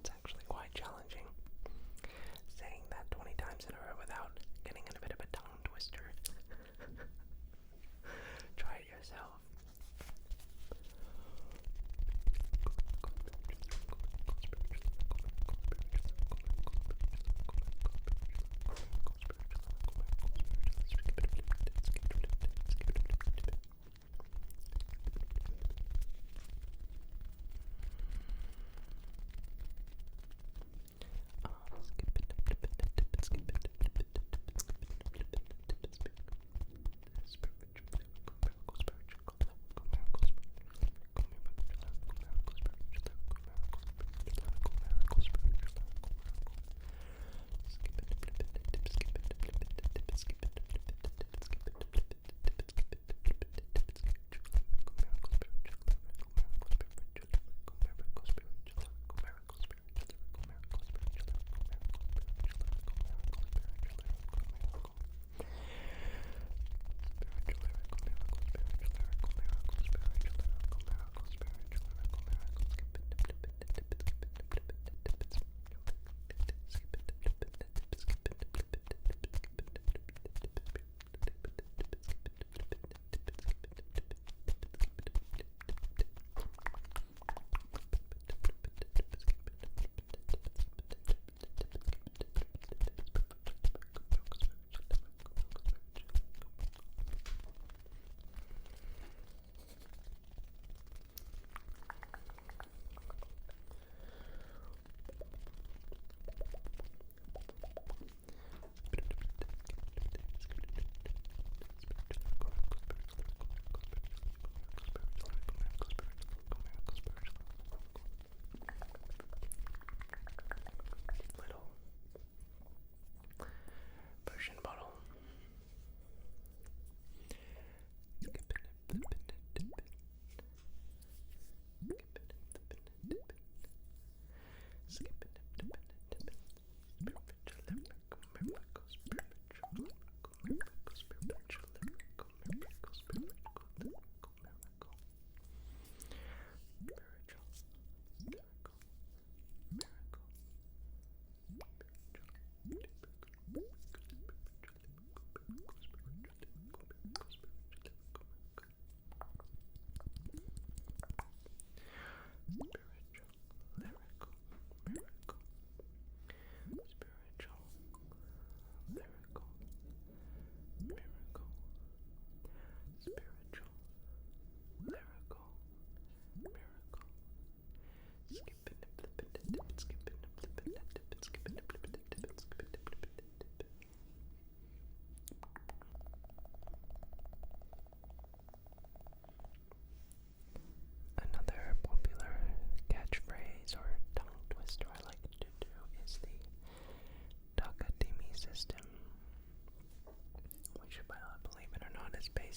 It's actually quite challenging saying that 20 times in a row without getting in a bit of a tongue twister. Try it yourself.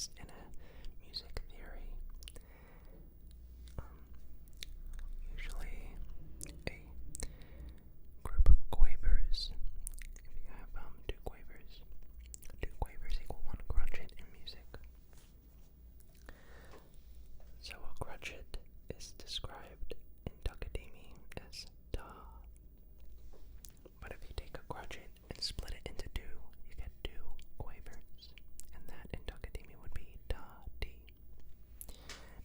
least in a music theory. Usually a group of quavers, if you have two quavers equal one crotchet in music. So a crotchet is described in Takadimi as da. But if you take a crotchet and split it into two, you get two quavers, and that in Takadimi would be da di.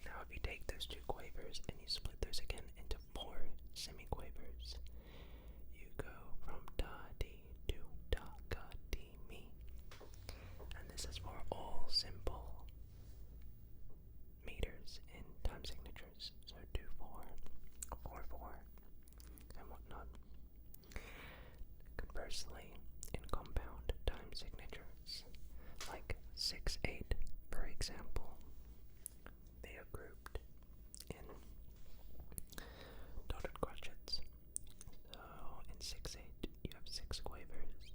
Now if you take those two quavers and you split those again into four semiquavers, you go from da di to da ga di mi. And this is for all simple meters in time signatures. So 2-4, 4-4, and whatnot. Conversely, in compound time signatures, like 6-8, for example, they are grouped in dotted crotchets. So in 6-8, you have 6 quavers,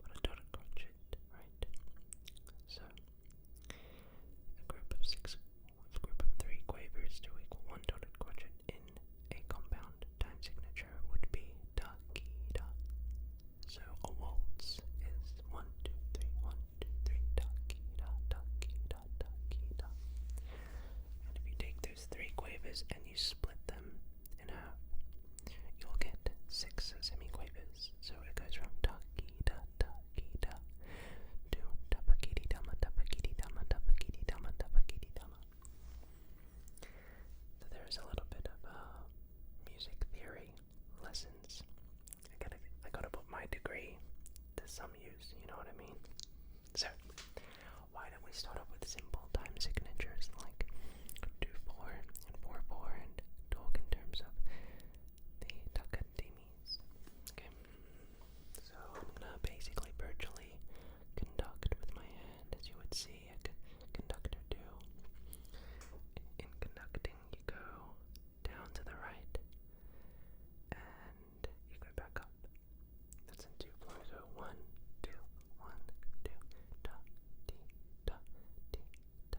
but a dotted crotchet, right? So a group of 3 quavers to equal 1 dotted crotchet in a compound time signature would be da ki da. So a waltz is 1 2 3 1 2 3 da ki da da ki da da ki da. And if you take those 3 quavers and you split them in half, you'll get 6 semiquavers. So it goes from da ki da da ki da to da pa ki di dama da pa ki di dama da pa ki di dama da pa ki di dama. So there's a little bit of music theory lessons. I gotta put my degree to some use, you know what I mean? So why don't we start off with simple time signatures like 2-4 and 4-4 and talk in terms of the takadimis. Okay, so I'm gonna basically virtually conduct with my hand, as you would see a conductor do. In conducting, you go down to the right and you go back up. That's in 2 floors. So 1 2 1 2 da di da di da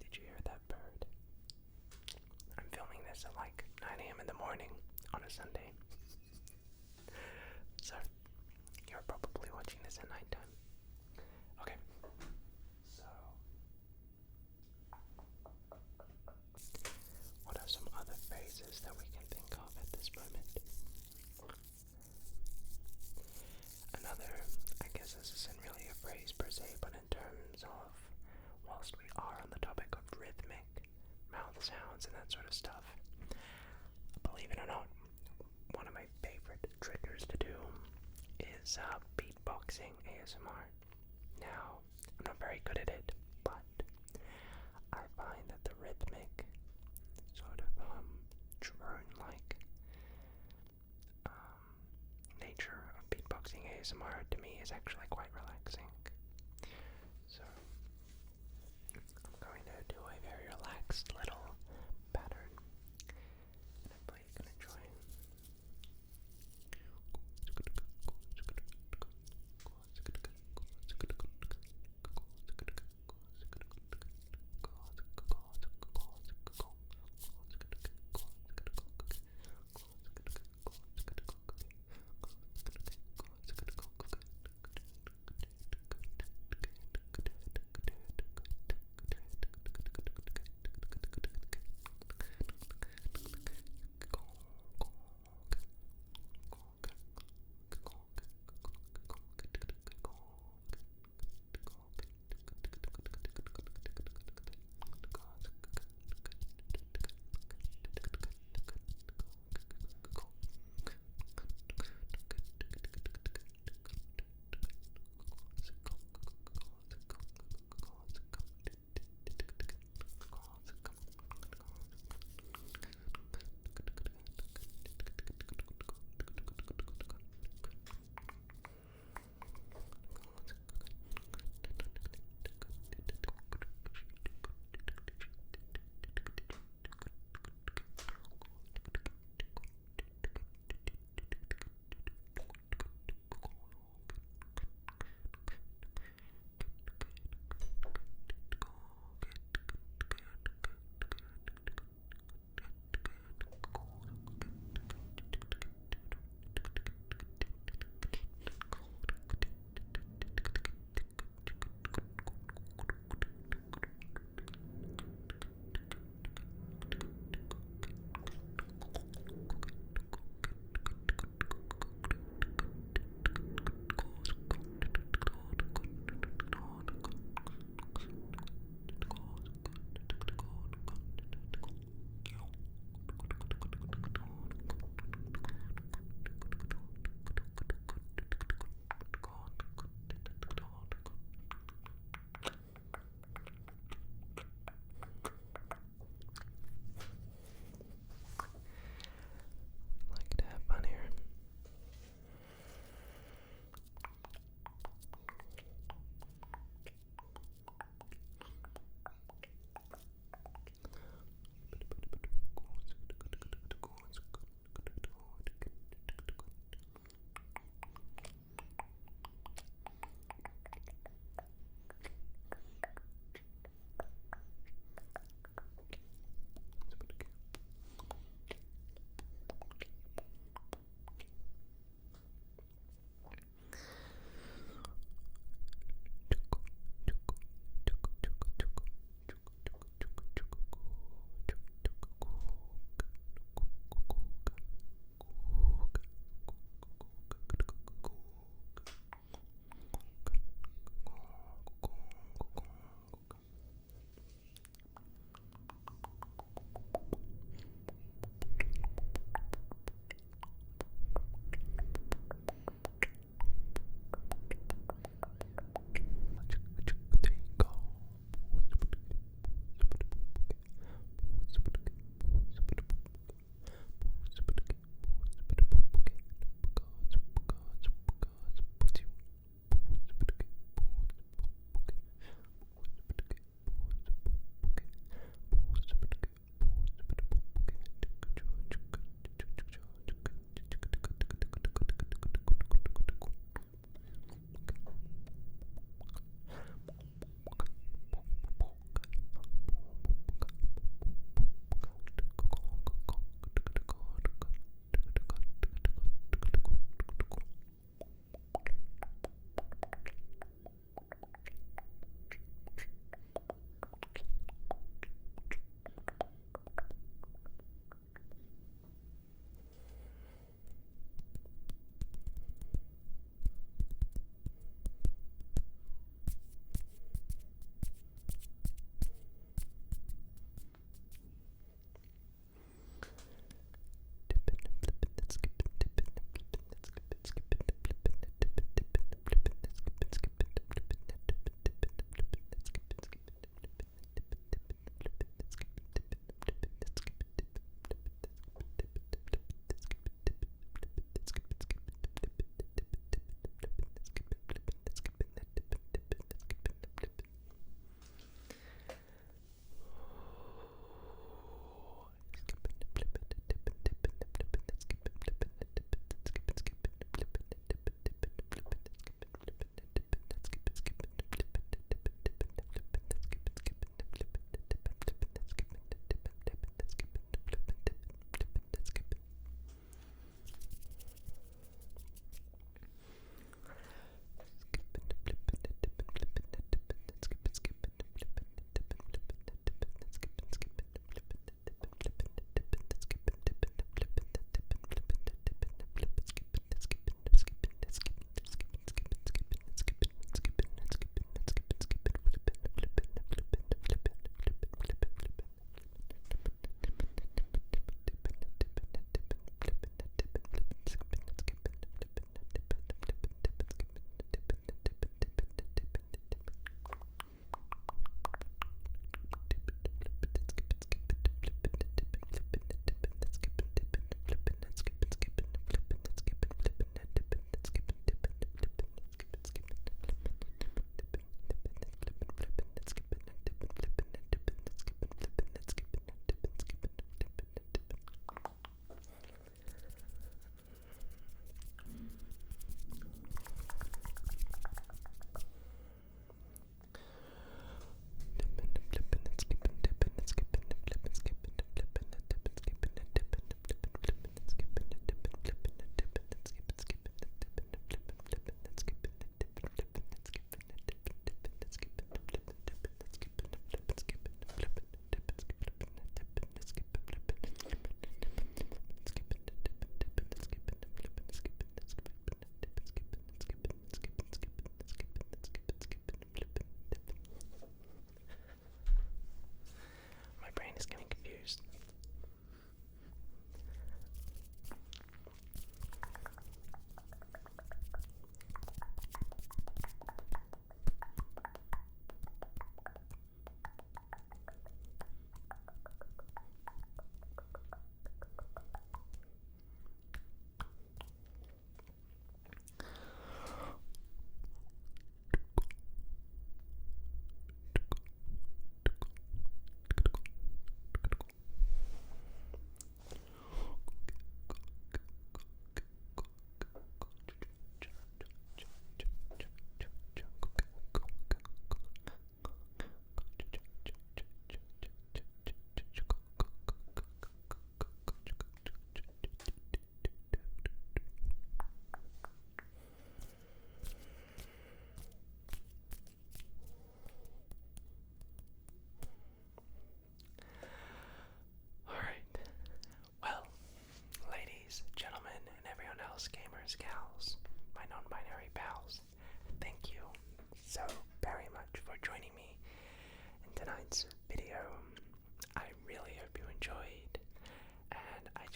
Did you hear that bird? I'm filming this at like 9 a.m. in the morning on a Sunday. So, you're probably watching this at nighttime. Okay. So, what are some other phrases that we can think of at this moment? Another, I guess this isn't really a phrase per se, but in terms of, whilst we are on the topic of rhythmic mouth sounds and that sort of stuff, believe it or not, one of my favorite triggers to do is beatboxing ASMR. Now, I'm not very good at it, but I find that the rhythmic sort of drone-like nature of beatboxing ASMR to me is actually quite relaxing. So, I'm going to do a very relaxed little pattern, and hopefully you can enjoy.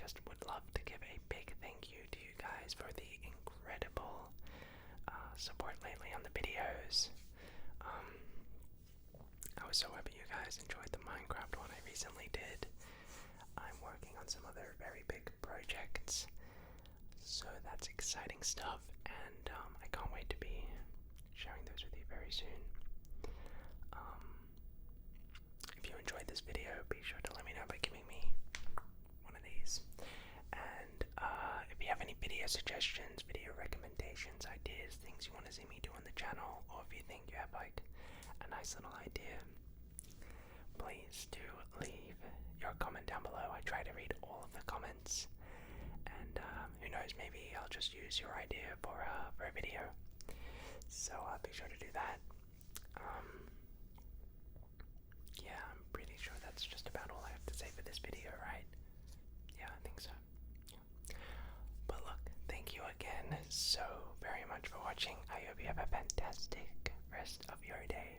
just would love to give a big thank you to you guys for the incredible support lately on the videos. I was so happy you guys enjoyed the Minecraft one I recently did. I'm working on some other very big projects, so that's exciting stuff, and I can't wait to be sharing those with you very soon. If you enjoyed this video, be sure to let me know by giving me one of these. And if you have any video suggestions, video recommendations, ideas, things you want to see me do on the channel, or if you think you have like a nice little idea, please do leave your comment down below. I try to read all of the comments, and who knows, maybe I'll just use your idea for a video. So be sure to do that. Yeah, I'm pretty sure that's just about all I have to say for this video, right? Yeah, I think so. Yeah. But look, thank you again so very much for watching. I hope you have a fantastic rest of your day,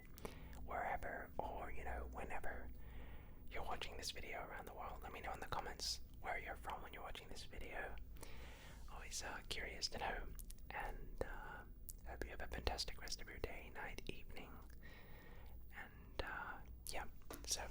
wherever or, whenever you're watching this video around the world. Let me know in the comments where you're from when you're watching this video. Always curious to know. And hope you have a fantastic rest of your day, night, evening. And yeah, so